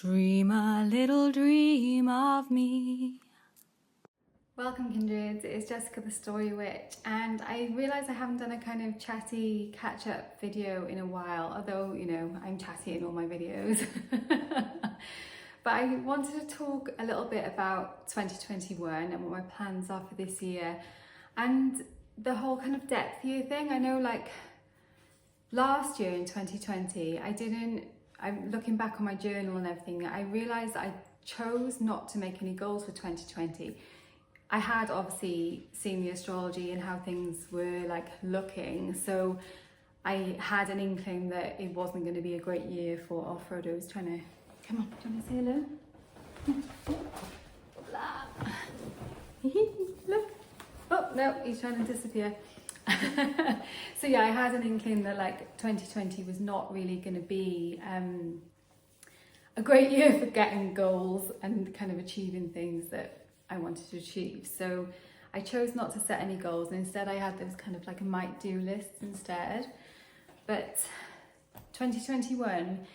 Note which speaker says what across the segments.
Speaker 1: Dream a little dream of me. Welcome, kindreds. It's Jessica TheStoryWitch, and I realise I haven't done a kind of chatty catch-up video in a while, although, you know, I'm chatty in all my videos. But I wanted to talk a little bit about 2021 and what my plans are for this year, and the whole kind of depth year thing. I know, like, last year in 2020, I'm looking back on my journal and everything, I realised I chose not to make any goals for 2020. I had obviously seen the astrology and how things were like looking, so I had an inkling that it wasn't going to be a great year for, oh, Frodo's trying to, come on, do you want to say hello? Look, oh no, he's trying to disappear. So yeah, I had an inkling that like 2020 was not really going to be a great year for getting goals and kind of achieving things that I wanted to achieve. So I chose not to set any goals, and instead I had those kind of like a might do lists instead. But 2021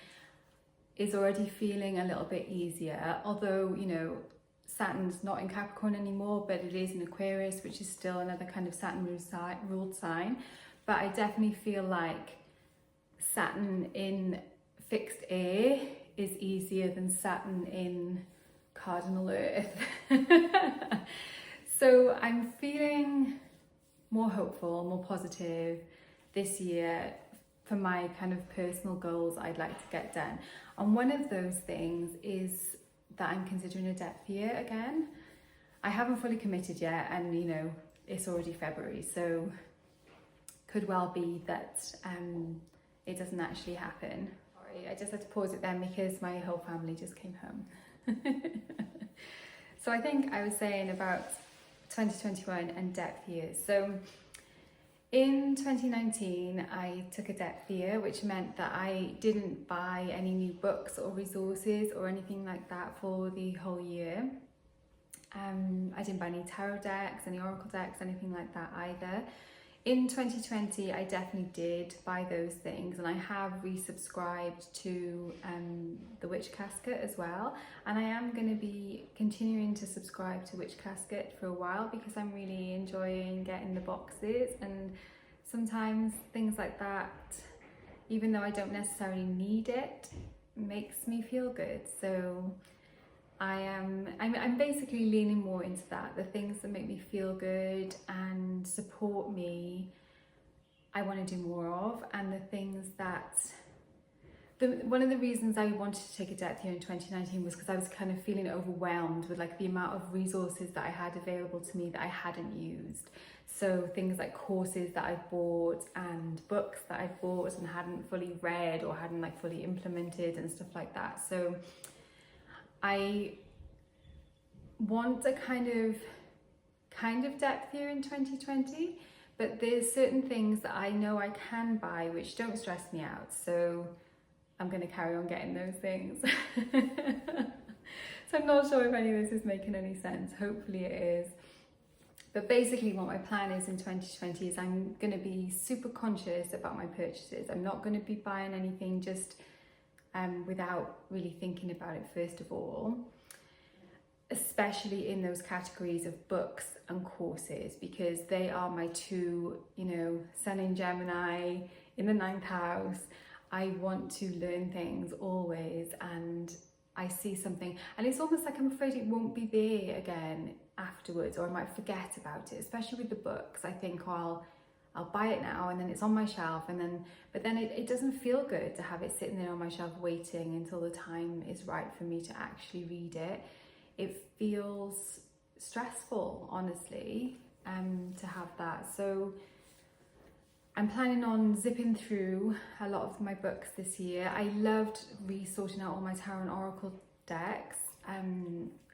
Speaker 1: is already feeling a little bit easier, although, you know, Saturn's not in Capricorn anymore, but it is in Aquarius, which is still another kind of Saturn ruled sign. But I definitely feel like Saturn in fixed air is easier than Saturn in cardinal Earth. So I'm feeling more hopeful, more positive this year for my kind of personal goals I'd like to get done. And one of those things is that I'm considering a depth year again. I haven't fully committed yet, and you know, it's already February, so could well be that it doesn't actually happen. Sorry, I just had to pause it then because my whole family just came home. So I think I was saying about 2021 and depth years. So in 2019, I took a depth year, which meant that I didn't buy any new books or resources or anything like that for the whole year. I didn't buy any tarot decks, any oracle decks, anything like that either. In 2020, I definitely did buy those things, and I have resubscribed to the Witch Casket as well. And I am going to be continuing to subscribe to Witch Casket for a while because I'm really enjoying getting the boxes, and sometimes things like that, even though I don't necessarily need it, makes me feel good. So I'm basically leaning more into that. The things that make me feel good and support me, I want to do more of. And the things that, one of the reasons I wanted to take a depth year in 2019 was because I was kind of feeling overwhelmed with like the amount of resources that I had available to me that I hadn't used. So things like courses that I've bought and books that I've bought and hadn't fully read or hadn't like fully implemented and stuff like that. So I want a kind of depth here in 2020, but there's certain things that I know I can buy which don't stress me out, so I'm going to carry on getting those things. So I'm not sure if any of this is making any sense. Hopefully it is. But basically what my plan is in 2020 is I'm going to be super conscious about my purchases. I'm not going to be buying anything just without really thinking about it first of all, especially in those categories of books and courses, because they are my two, you know, Sun in Gemini in the 9th house. I want to learn things always, and I see something and it's almost like I'm afraid it won't be there again afterwards, or I might forget about it, especially with the books. I think, oh, I'll buy it now and then it's on my shelf, and then but then it doesn't feel good to have it sitting there on my shelf waiting until the time is right for me to actually read it. It feels stressful, honestly, to have that. So I'm planning on zipping through a lot of my books this year. I loved sorting out all my tarot and oracle decks.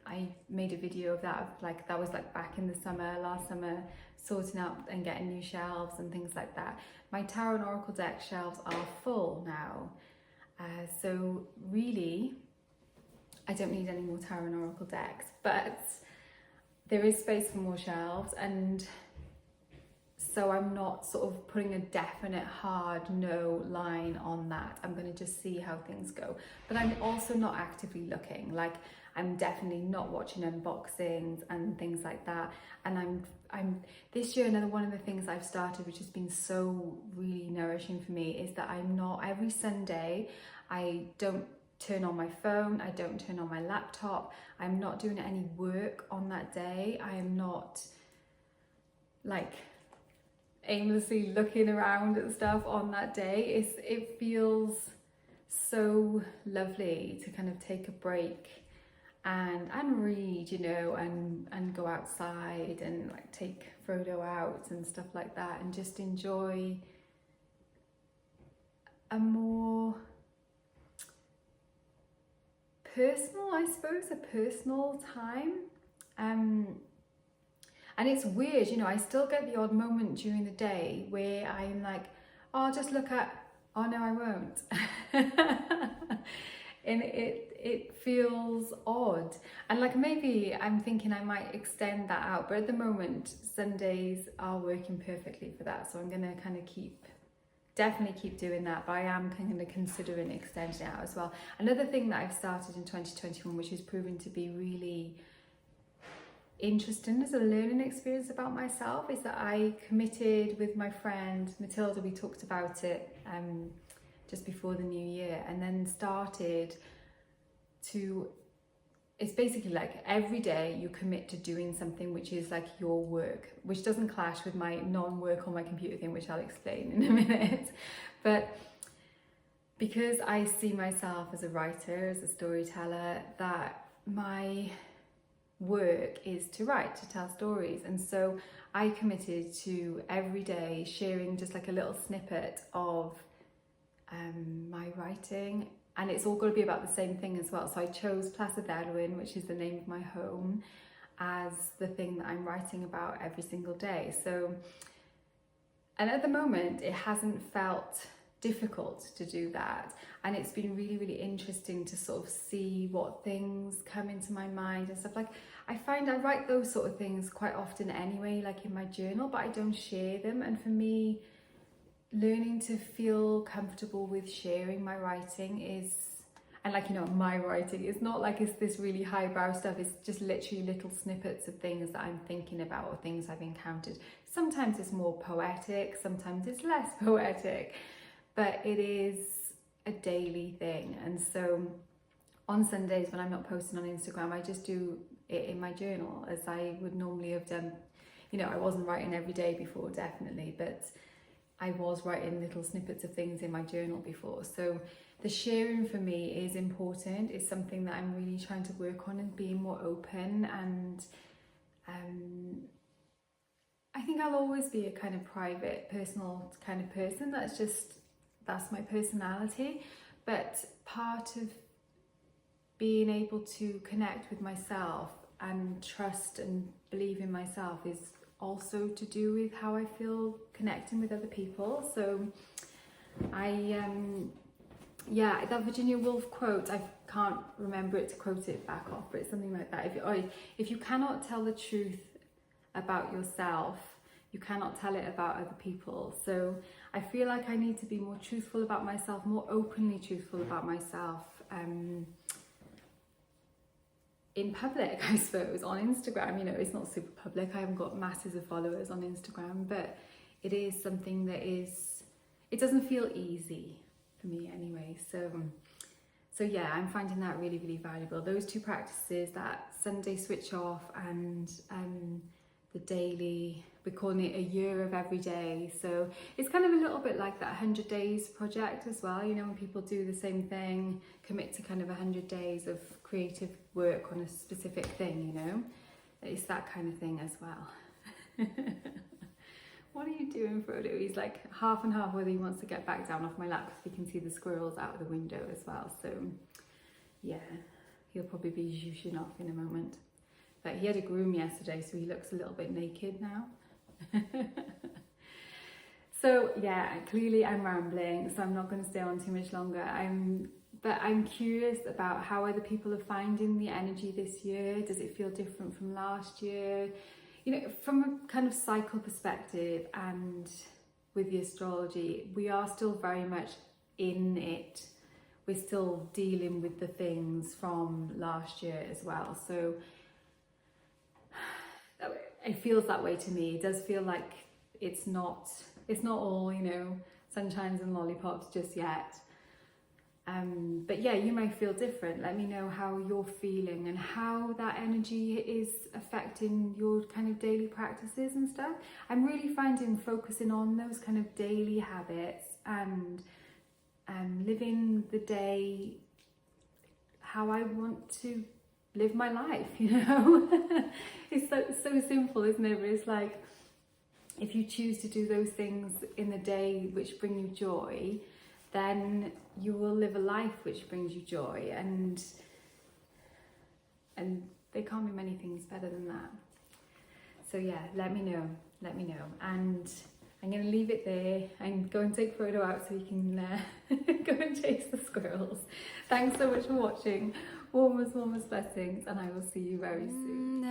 Speaker 1: I made a video of that, that was like back in the summer, last summer, sorting out and getting new shelves and things like that. My tarot and oracle deck shelves are full now. So really, I don't need any more tarot and oracle decks, but there is space for more shelves, and So I'm not sort of putting a definite hard no line on that. I'm going to just see how things go. But I'm also not actively looking. Like, I'm definitely not watching unboxings and things like that. And I'm this year, another one of the things I've started, which has been so really nourishing for me, is that I'm not, every Sunday, I don't turn on my phone, I don't turn on my laptop, I'm not doing any work on that day. I am not like aimlessly looking around at stuff on that day. It feels so lovely to kind of take a break and read, you know, and go outside and like take Frodo out and stuff like that, and just enjoy a more personal, I suppose, a personal time. And it's weird, you know, I still get the odd moment during the day where I'm like, oh, I'll just look at, oh no, I won't. And it feels odd. And like, maybe I'm thinking I might extend that out, but at the moment, Sundays are working perfectly for that. So I'm gonna kind of definitely keep doing that, but I am kind of considering extending it out as well. Another thing that I've started in 2021, which has proven to be really interesting as a learning experience about myself, is that I committed with my friend Matilda. We talked about it just before the new year, and then started to, it's basically like every day you commit to doing something which is like your work, which doesn't clash with my non-work on my computer thing, which I'll explain in a minute. But because I see myself as a writer, as a storyteller, that my work is to write, to tell stories. And so I committed to every day sharing just like a little snippet of my writing, and it's all got to be about the same thing as well. So I chose Placid Erwin, which is the name of my home, as the thing that I'm writing about every single day. So, and at the moment it hasn't felt difficult to do that, and it's been really, really interesting to sort of see what things come into my mind and stuff. Like, I find I write those sort of things quite often anyway, like in my journal, but I don't share them. And for me, learning to feel comfortable with sharing my writing is, and like, you know, my writing is not like it's this really highbrow stuff. It's just literally little snippets of things that I'm thinking about or things I've encountered. Sometimes it's more poetic, sometimes it's less poetic, but it is a daily thing. And so on Sundays when I'm not posting on Instagram, I just do it in my journal as I would normally have done. You know, I wasn't writing every day before, definitely, but I was writing little snippets of things in my journal before. So the sharing for me is important. It's something that I'm really trying to work on, and being more open. And I think I'll always be a kind of private, personal kind of person. That's my personality. But part of being able to connect with myself and trust and believe in myself is also to do with how I feel connecting with other people. So that Virginia Woolf quote, I can't remember it to quote it back off, but it's something like that. If you cannot tell the truth about yourself, you cannot tell it about other people. So I feel like I need to be more truthful about myself, more openly truthful about myself, in public, I suppose, on Instagram. You know, it's not super public. I haven't got masses of followers on Instagram, but it is something that it doesn't feel easy for me anyway. So yeah, I'm finding that really, really valuable. Those two practices, that Sunday switch off and the daily, we're calling it a year of every day. So it's kind of a little bit like that 100 days project as well. You know, when people do the same thing, commit to kind of 100 days of creative work on a specific thing, you know, it's that kind of thing as well. What are you doing, Frodo? He's like half and half whether he wants to get back down off my lap, because we can see the squirrels out of the window as well. So yeah, he'll probably be zhooshing off in a moment. But he had a groom yesterday, so he looks a little bit naked now. So yeah, clearly I'm rambling, so I'm not going to stay on too much longer. But I'm curious about how other people are finding the energy this year. Does it feel different from last year? you know, from a kind of cycle perspective and with the astrology, we are still very much in it. We're still dealing with the things from last year as well. So it feels that way to me. It does feel like it's not all, you know, sunshines and lollipops just yet. But yeah, you may feel different. Let me know how you're feeling and how that energy is affecting your kind of daily practices and stuff. I'm really finding focusing on those kind of daily habits and living the day how I want to live my life, you know. It's so simple, isn't it? But it's like, if you choose to do those things in the day which bring you joy, then you will live a life which brings you joy, and there can't be many things better than that. So yeah, let me know, and I'm going to leave it there and go and take a photo out so you can go and chase the squirrels. Thanks so much for watching. Warmest blessings, and I will see you very soon.